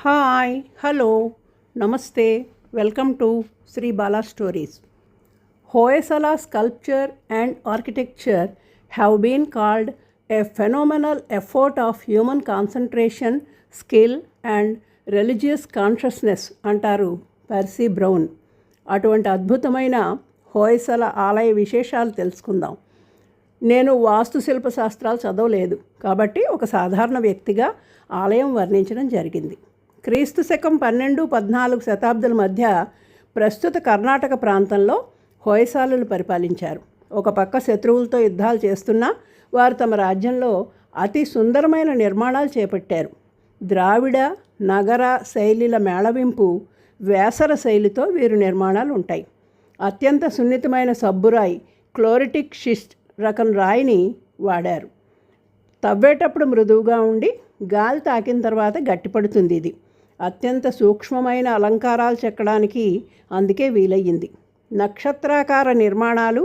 Hi, hello, namaste, welcome to Sri Bala Stories. Hoysala sculpture and architecture have been called a phenomenal effort of human concentration, skill, and religious consciousness అంటారు పర్సీ brown. అటువంటి అద్భుతమైన హోయసల ఆలయ విశేషాలు తెలుసుకుందాం. నేను వాస్తుశిల్ప శాస్త్రాలు చదవలేదు కాబట్టి ఒక సాధారణ వ్యక్తిగా ఆలయం వర్ణించడం జరిగింది. క్రీస్తు శకం 12-14 శతాబ్దాల మధ్య ప్రస్తుత కర్ణాటక ప్రాంతంలో హోయసాలలు పరిపాలించారు. ఒక పక్క శత్రువులతో యుద్ధాలు చేస్తున్నా వారు తమ రాజ్యంలో అతి సుందరమైన నిర్మాణాలు చేపట్టారు. ద్రావిడ నగర శైలిల మేళవింపు వేసర శైలితో వీరు నిర్మాణాలు ఉంటాయి. అత్యంత సున్నితమైన సబ్బురాయి క్లోరిటిక్ షిస్ట్ రకం రాయిని వాడారు. తవ్వేటప్పుడు మృదువుగా ఉండి గాలి తాకిన తర్వాత గట్టిపడుతుంది. ఇది అత్యంత సూక్ష్మమైన అలంకారాలు చెక్కడానికి అందుకే వీలయ్యింది. నక్షత్రాకార నిర్మాణాలు,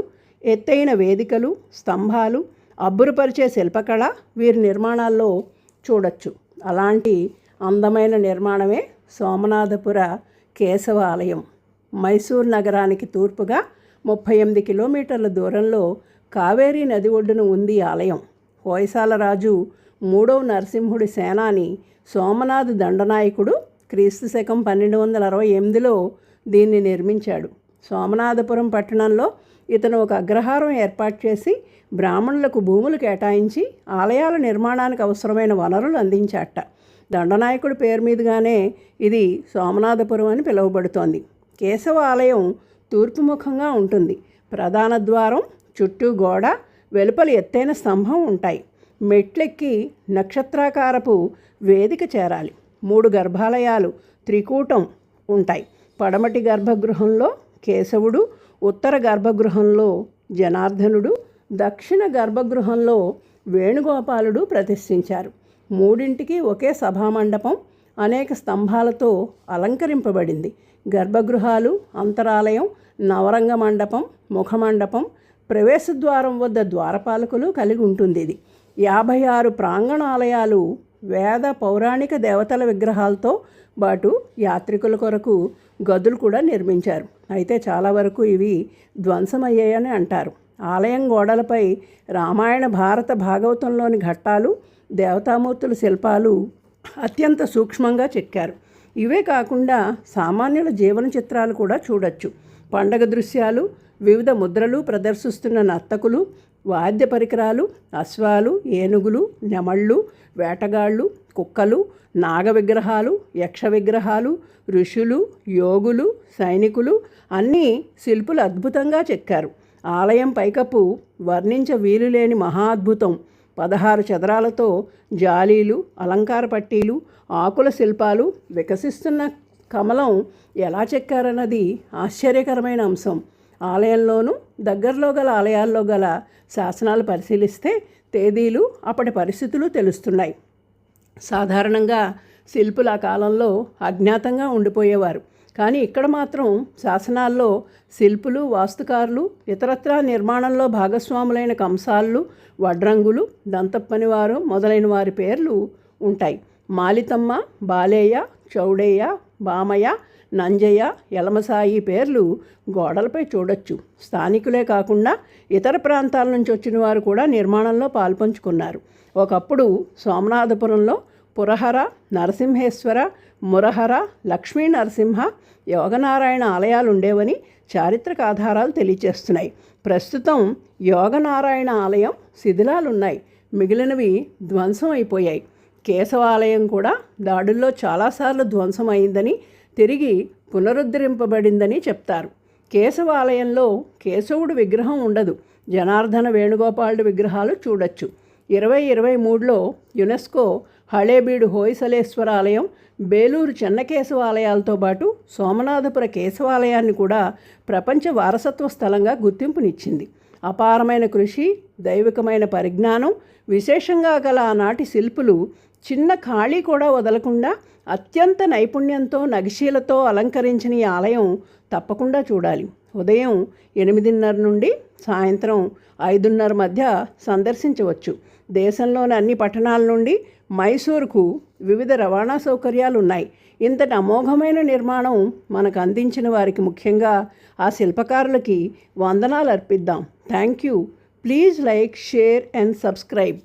ఎత్తైన వేదికలు, స్తంభాలు, అబ్బురుపరిచే శిల్పకళ వీరి నిర్మాణాల్లో చూడొచ్చు. అలాంటి అందమైన నిర్మాణమే సోమనాథపుర కేశవ ఆలయం. మైసూర్ నగరానికి తూర్పుగా 38 కిలోమీటర్ల దూరంలో కావేరీ నది ఒడ్డున ఉంది ఆలయం. హోయసాల రాజు 3వ నరసింహుడి సేనాని సోమనాథ్ దండనాయకుడు క్రీస్తు శకం 1268లో దీన్ని నిర్మించాడు. సోమనాథపురం పట్టణంలో ఇతను ఒక అగ్రహారం ఏర్పాటు చేసి బ్రాహ్మణులకు భూములు కేటాయించి ఆలయాల నిర్మాణానికి అవసరమైన వనరులు అందించాట. దండనాయకుడి పేరు మీదుగానే ఇది సోమనాథపురం అని పిలువబడుతోంది. కేశవ ఆలయం తూర్పుముఖంగా ఉంటుంది. ప్రధాన ద్వారం, చుట్టూ గోడ, వెలుపలి ఎత్తైన స్తంభం ఉంటాయి. మెట్లెక్కి నక్షత్రాకారపు వేదిక చేరాలి. 3 గర్భాలయాలు త్రికూటం ఉంటాయి. పడమటి గర్భగృహంలో కేశవుడు, ఉత్తర గర్భగృహంలో జనార్దనుడు, దక్షిణ గర్భగృహంలో వేణుగోపాలుడు ప్రతిష్ఠించారు. మూడింటికి ఒకే సభామండపం అనేక స్తంభాలతో అలంకరింపబడింది. గర్భగృహాలు, అంతరాలయం, నవరంగ మండపం, ముఖమండపం, ప్రవేశద్వారం వద్ద ద్వారపాలకులు కలిగి ఉంటుంది. ఇది 56 ప్రాంగణాలయాలు వేద పౌరాణిక దేవతల విగ్రహాలతో పాటు యాత్రికుల కొరకు గదులు కూడా నిర్మించారు. అయితే చాలా వరకు ఇవి ధ్వంసమయ్యాయని అంటారు. ఆలయం గోడలపై రామాయణ భారత భాగవతంలోని ఘట్టాలు, దేవతామూర్తుల శిల్పాలు అత్యంత సూక్ష్మంగా చెక్కారు. ఇవే కాకుండా సామాన్యుల జీవన చిత్రాలు కూడా చూడొచ్చు. పండగ దృశ్యాలు, వివిధ ముద్రలు ప్రదర్శిస్తున్న నర్తకులు, వాద్య పరికరాలు, అశ్వాలు, ఏనుగులు, నెమళ్ళు, వేటగాళ్ళు, కుక్కలు, నాగ విగ్రహాలు, యక్ష విగ్రహాలు, ఋషులు, యోగులు, సైనికులు అన్నీ శిల్పులు అద్భుతంగా చెక్కారు. ఆలయం పైకప్పు వర్ణించ వీలులేని మహాద్భుతం. 16 చదరాలతో జాలీలు, అలంకార పట్టీలు, ఆకుల శిల్పాలు, వికసిస్తున్న కమలం ఎలా చెక్కారన్నది ఆశ్చర్యకరమైన అంశం. ఆలయంలోనూ దగ్గరలో గల ఆలయాల్లో గల శాసనాలు పరిశీలిస్తే తేదీలు, అప్పటి పరిస్థితులు తెలుస్తున్నాయి. సాధారణంగా శిల్పులు ఆ కాలంలో అజ్ఞాతంగా ఉండిపోయేవారు. కానీ ఇక్కడ మాత్రం శాసనాల్లో శిల్పులు, వాస్తుకారులు, ఇతరత్రా నిర్మాణంలో భాగస్వాములైన కంసాళ్ళు, వడ్రంగులు, దంతపనివారు మొదలైన వారి పేర్లు ఉంటాయి. మాలితమ్మ, బాలేయ, చౌడయ్య, బామయ్య, నంజయ్య, యలమసాయి పేర్లు గోడలపై చూడొచ్చు. స్థానికులే కాకుండా ఇతర ప్రాంతాల నుంచి వచ్చిన వారు కూడా నిర్మాణంలో పాల్పంచుకున్నారు. ఒకప్పుడు సోమనాథపురంలో పురహర, నరసింహేశ్వర, మురహర, లక్ష్మీ నరసింహ, యోగనారాయణ ఆలయాలు ఉండేవని చారిత్రక ఆధారాలు తెలియజేస్తున్నాయి. ప్రస్తుతం యోగనారాయణ ఆలయం శిథిలాలున్నాయి. మిగిలినవి ధ్వంసం అయిపోయాయి. కేశవాలయం కూడా దాడుల్లో చాలాసార్లు ధ్వంసం అయిందని, తిరిగి పునరుద్ధరింపబడిందని చెప్తారు. కేశవాలయంలో కేశవుడు విగ్రహం ఉండదు. జనార్దన, వేణుగోపాలుడి విగ్రహాలు చూడొచ్చు. 2023లో యునెస్కో హళేబీడు హోయసలేశ్వర ఆలయం, బేలూరు చెన్నకేశవ ఆలయాలతో పాటు సోమనాథపుర కేశవాలయాన్ని కూడా ప్రపంచ వారసత్వ స్థలంగా గుర్తింపునిచ్చింది. అపారమైన కృషి, దైవికమైన పరిజ్ఞానం, విశేషంగా గల ఆనాటి శిల్పులు చిన్న ఖాళీ కూడా వదలకుండా అత్యంత నైపుణ్యంతో నగిశీలతో అలంకరించిన ఈ ఆలయం తప్పకుండా చూడాలి. ఉదయం 8:30 నుండి సాయంత్రం 5:30 మధ్య సందర్శించవచ్చు. దేశంలోని అన్ని పట్టణాల నుండి మైసూరుకు వివిధ రవాణా సౌకర్యాలు ఉన్నాయి. ఇంతటి అమోఘమైన నిర్మాణం మనకు అందించిన వారికి, ముఖ్యంగా ఆ శిల్పకారులకి వందనాలు అర్పిద్దాం. Thank you. Please like, share and subscribe.